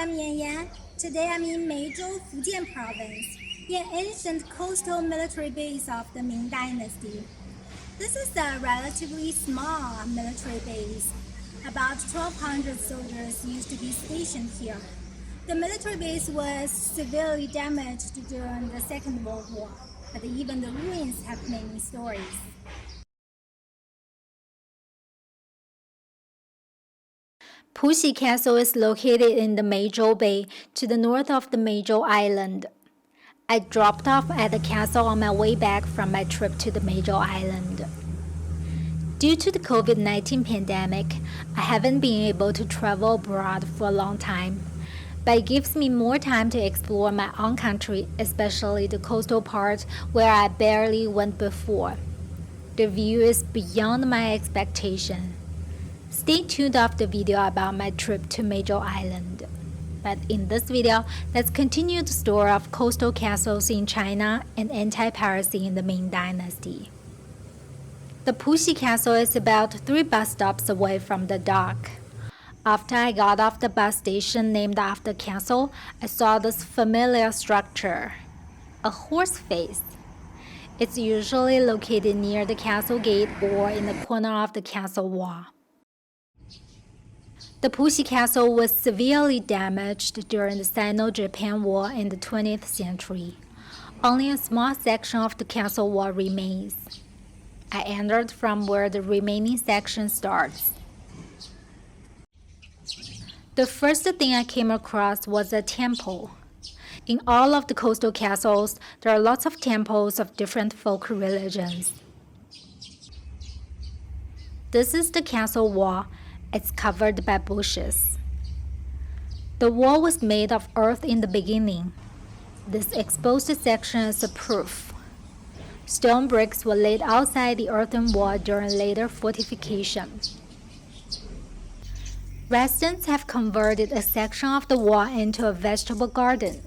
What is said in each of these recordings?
I'm Yan Yan. Today I'm in Meizhou, Fujian province, an ancient coastal military base of the Ming Dynasty. This is a relatively small military base. About 1,200 soldiers used to be stationed here. The military base was severely damaged during the Second World War, but even the ruins have many stories. Puxi Castle is located in the Meizhou Bay to the north of the Meizhou Island. I dropped off at the castle on my way back from my trip to the Meizhou Island. Due to the COVID-19 pandemic, I haven't been able to travel abroad for a long time, but it gives me more time to explore my own country, especially the coastal part where I barely went before. The view is beyond my expectation. Stay tuned after the video about my trip to Meizhou Island. But in this video, let's continue the story of coastal castles in China and anti-piracy in the Ming Dynasty. The Puxi Castle is about 3 bus stops away from the dock. After I got off the bus station named after the castle, I saw this familiar structure, a horse face. It's usually located near the castle gate or in the corner of the castle wall. The Puxi Castle was severely damaged during the Sino-Japan War in the 20th century. Only a small section of the castle wall remains. I entered from where the remaining section starts. The first thing I came across was a temple. In all of the coastal castles, there are lots of temples of different folk religions. This is the castle wall. It's covered by bushes. The wall was made of earth in the beginning. This exposed section is a proof. Stone bricks were laid outside the earthen wall during later fortification. Residents have converted a section of the wall into a vegetable garden.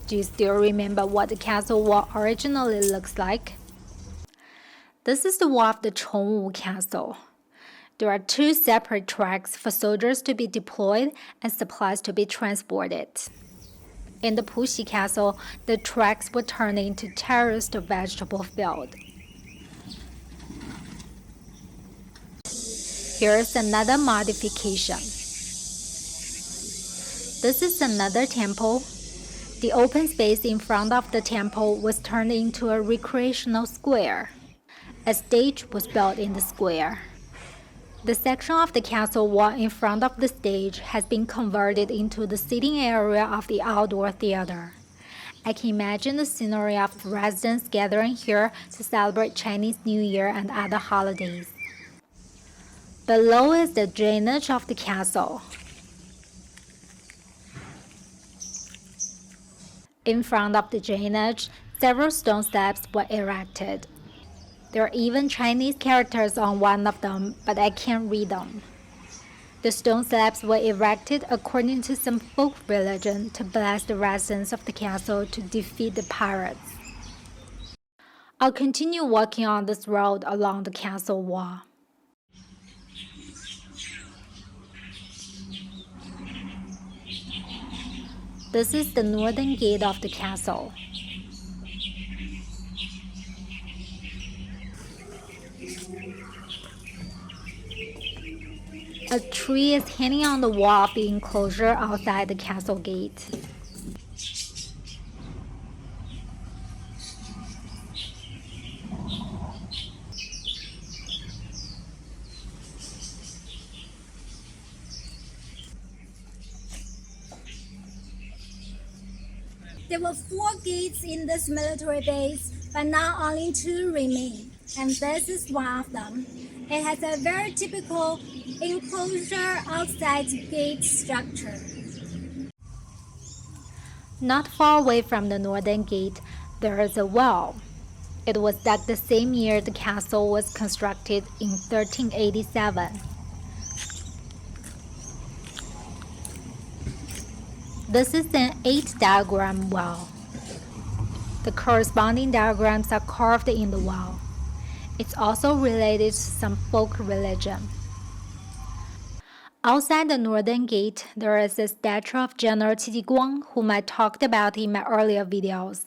Do you still remember what the castle wall originally looks like? This is the wall of the Chongwu Castle. There are 2 separate tracks for soldiers to be deployed and supplies to be transported. In the Puxi Castle, the tracks were turned into terraced vegetable field. Here is another modification. This is another temple. The open space in front of the temple was turned into a recreational square. A stage was built in the square. The section of the castle wall in front of the stage has been converted into the seating area of the outdoor theater. I can imagine the scenery of residents gathering here to celebrate Chinese New Year and other holidays. Below is the drainage of the castle. In front of the drainage, several stone steps were erected. There are even Chinese characters on one of them, but I can't read them. The stone steps were erected according to some folk religion to bless the residents of the castle to defeat the pirates. I'll continue walking on this road along the castle wall. This is the northern gate of the castle. A tree is hanging on the wall of the enclosure outside the castle gate. There were 4 gates in this military base, but now only 2 remain, and this is one of them. It has a very typical enclosure outside gate structure. Not far away from the northern gate, there is a well. It was dug the same year the castle was constructed in 1387. This is an 8-diagram wall. The corresponding diagrams are carved in the wall. It's also related to some folk religion. Outside the northern gate, there is a statue of General Guang, whom I talked about in my earlier videos.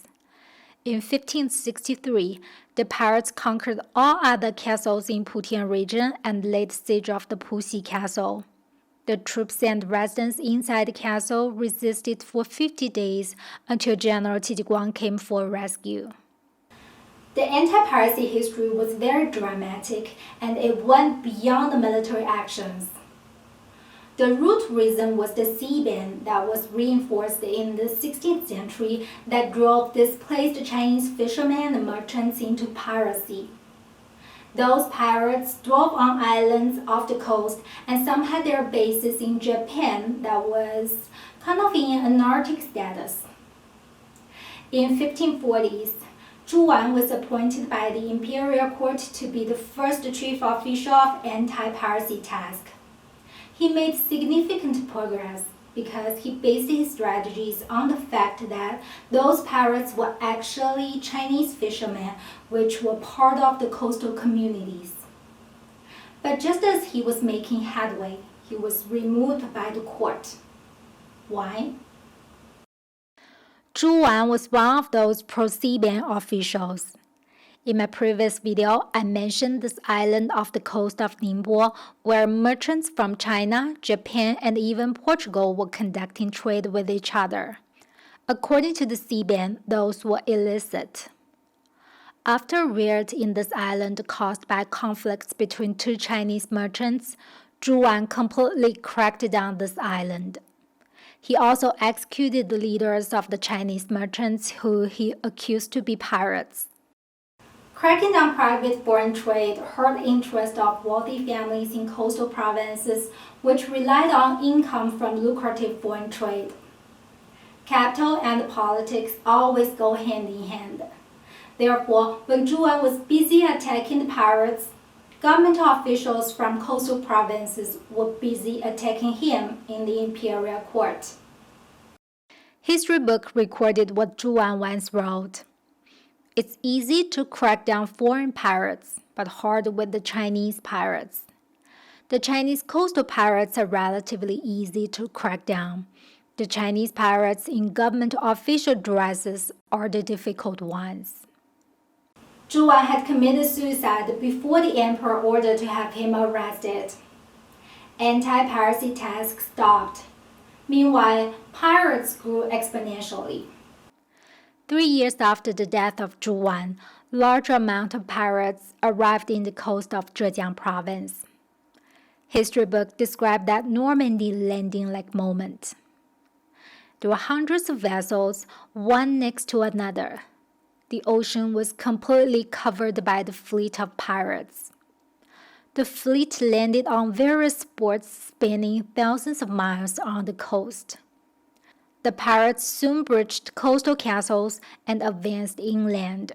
In 1563, the pirates conquered all other castles in Putian region and laid siege of the Puxi castle. The troops and residents inside the castle resisted for 50 days until General Guang came for rescue. The anti-piracy history was very dramatic, and it went beyond the military actions. The root reason was the sea ban that was reinforced in the 16th century that drove displaced Chinese fishermen and merchants into piracy. Those pirates dwelt on islands off the coast, and some had their bases in Japan that was kind of in an Arctic status. In 1540s, Zhu Wan was appointed by the imperial court to be the first chief official of anti-piracy task. He made significant progress because he based his strategies on the fact that those pirates were actually Chinese fishermen, which were part of the coastal communities. But just as he was making headway, he was removed by the court. Why? Zhu Wan was one of those pro-sea ban officials. In my previous video, I mentioned this island off the coast of Ningbo where merchants from China, Japan, and even Portugal were conducting trade with each other. According to the sea ban, those were illicit. After a riot in this island caused by conflicts between two Chinese merchants, Zhu Wan completely cracked down this island. He also executed the leaders of the Chinese merchants who he accused to be pirates. Cracking down private foreign trade hurt the interest of wealthy families in coastal provinces which relied on income from lucrative foreign trade. Capital and politics always go hand in hand. Therefore, when Zhu Wan was busy attacking the pirates, government officials from coastal provinces were busy attacking him in the imperial court. History book recorded what Zhu Wan once wrote. It's easy to crack down foreign pirates, but hard with the Chinese pirates. The Chinese coastal pirates are relatively easy to crack down. The Chinese pirates in government official dresses are the difficult ones. Zhu Wan had committed suicide before the emperor ordered to have him arrested. Anti-piracy task stopped. Meanwhile, pirates grew exponentially. 3 years after the death of Zhu Wan, large amount of pirates arrived in the coast of Zhejiang province. History book described that Normandy landing-like moment. There were hundreds of vessels, one next to another. The ocean was completely covered by the fleet of pirates. The fleet landed on various ports spanning thousands of miles on the coast. The pirates soon breached coastal castles and advanced inland.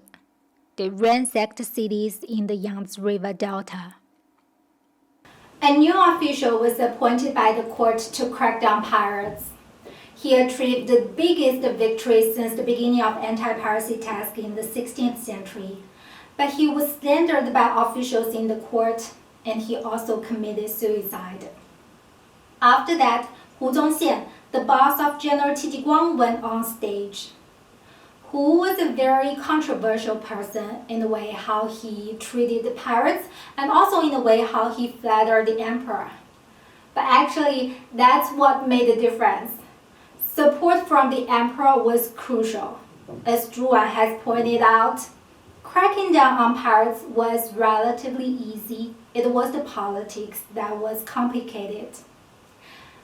They ransacked cities in the Yangtze River Delta. A new official was appointed by the court to crack down pirates. He achieved the biggest victory since the beginning of anti-piracy task in the 16th century. But he was slandered by officials in the court, and he also committed suicide. After that, Hu Zongxian, the boss of General Guang, went on stage. Hu was a very controversial person in the way how he treated the pirates and also in the way how he flattered the emperor. But actually, that's what made the difference. Support from the emperor was crucial. As Zhu Wan has pointed out, cracking down on pirates was relatively easy. It was the politics that was complicated.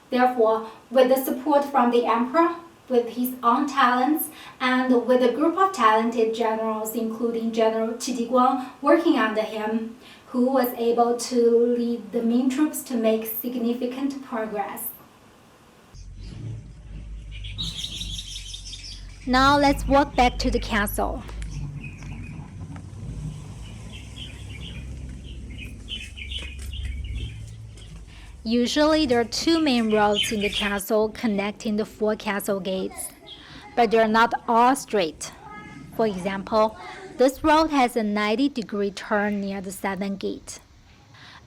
Therefore, with the support from the emperor, with his own talents, and with a group of talented generals, including General Guang, working under him, Hu was able to lead the Ming troops to make significant progress. Now let's walk back to the castle. Usually, there are two main roads in the castle connecting the four castle gates, but they're not all straight. For example, this road has a 90-degree turn near the southern gate.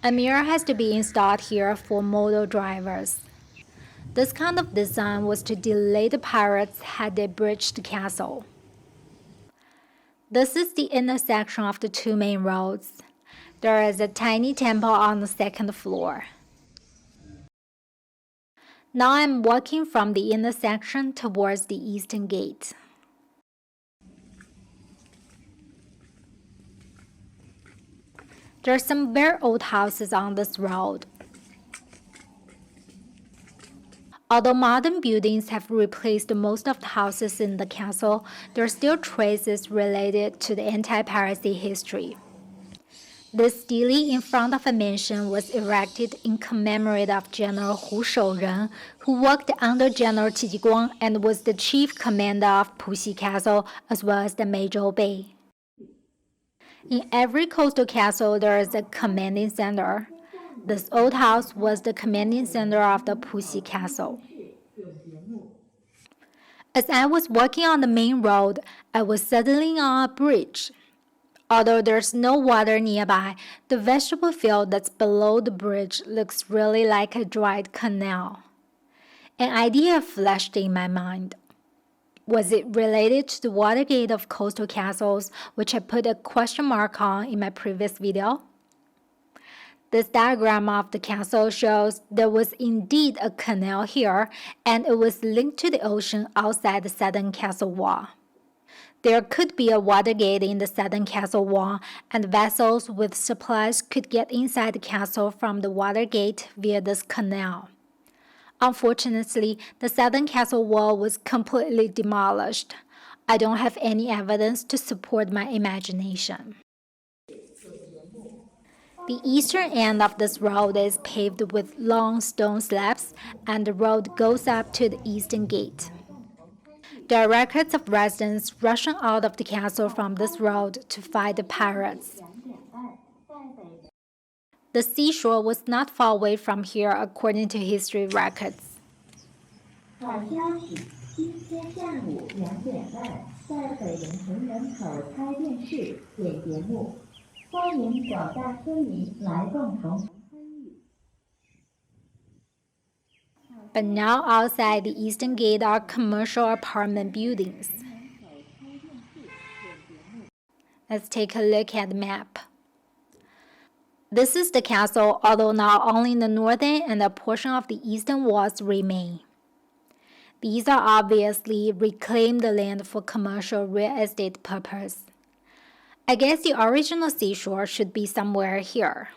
A mirror has to be installed here for motor drivers. This kind of design was to delay the pirates had they breached the castle. This is the intersection of the two main roads. There is a tiny temple on the second floor. Now I'm walking from the intersection towards the eastern gate. There are some very old houses on this road. Although modern buildings have replaced most of the houses in the castle, there are still traces related to the anti-piracy history. This stele in front of a mansion was erected in commemorate of General Hu Shouren, who worked under General Qi Guang and was the chief commander of Puxi Castle as well as the Meizhou Bay. In every coastal castle, there is a commanding center. This old house was the commanding center of the Puxi Castle. As I was walking on the main road, I was suddenly on a bridge. Although there's no water nearby, the vegetable field that's below the bridge looks really like a dried canal. An idea flashed in my mind. Was it related to the Watergate of coastal castles, which I put a question mark on in my previous video? This diagram of the castle shows there was indeed a canal here, and it was linked to the ocean outside the southern castle wall. There could be a Watergate in the southern castle wall, and vessels with supplies could get inside the castle from the Watergate via this canal. Unfortunately, the southern castle wall was completely demolished. I don't have any evidence to support my imagination. The eastern end of this road is paved with long stone slabs, and the road goes up to the eastern gate. There are records of residents rushing out of the castle from this road to fight the pirates. The seashore was not far away from here according to history records. But now outside the eastern gate are commercial apartment buildings. Let's take a look at the map. This is the castle, although now only the northern and a portion of the eastern walls remain. These are obviously reclaimed land for commercial real estate purpose. I guess the original seashore should be somewhere here.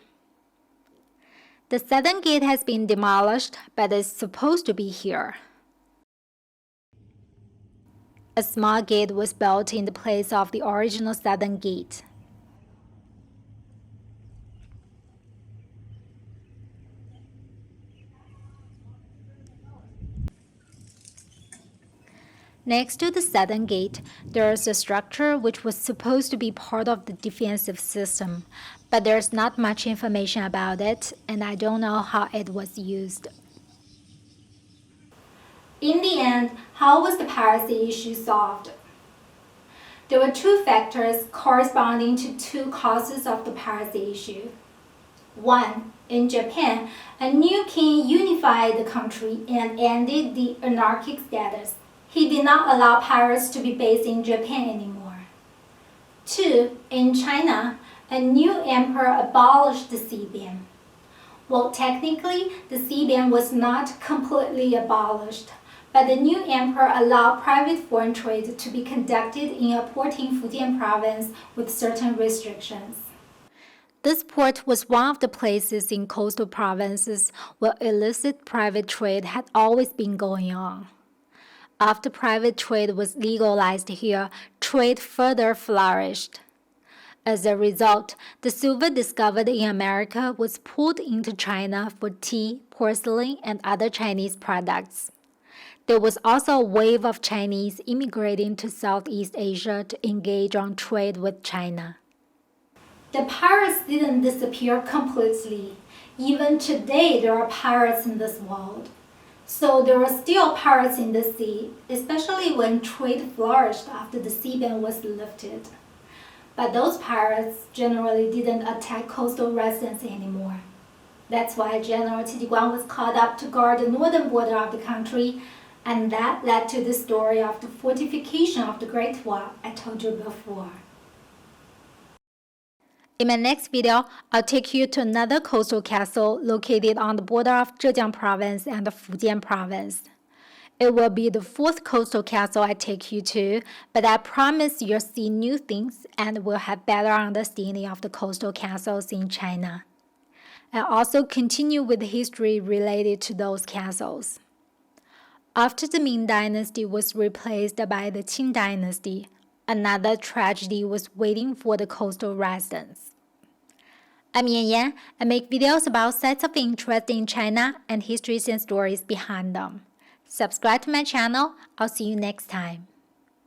The southern gate has been demolished, but is supposed to be here. A small gate was built in the place of the original southern gate. Next to the southern gate, there is a structure which was supposed to be part of the defensive system, but there's not much information about it, and I don't know how it was used. In the end, how was the piracy issue solved? There were two factors corresponding to two causes of the piracy issue. One, in Japan, a new king unified the country and ended the anarchic status. He did not allow pirates to be based in Japan anymore. Two, in China, a new emperor abolished the sea ban. Well, technically, the sea ban was not completely abolished, but the new emperor allowed private foreign trade to be conducted in a port in Fujian province with certain restrictions. This port was one of the places in coastal provinces where illicit private trade had always been going on. After private trade was legalized here, trade further flourished. As a result, the silver discovered in America was pulled into China for tea, porcelain, and other Chinese products. There was also a wave of Chinese immigrating to Southeast Asia to engage on trade with China. The pirates didn't disappear completely. Even today, there are pirates in this world. So there are still pirates in the sea, especially when trade flourished after the sea ban was lifted. But those pirates generally didn't attack coastal residents anymore. That's why General Tiguan was called up to guard the northern border of the country, and that led to the story of the fortification of the Great Wall I told you before. In my next video, I'll take you to another coastal castle located on the border of Zhejiang Province and the Fujian Province. It will be the fourth coastal castle I take you to, but I promise you'll see new things and will have better understanding of the coastal castles in China. I'll also continue with the history related to those castles. After the Ming Dynasty was replaced by the Qing Dynasty, another tragedy was waiting for the coastal residents. I'm Yan Yan. I make videos about sites of interest in China and histories and stories behind them. Subscribe to my channel. I'll see you next time.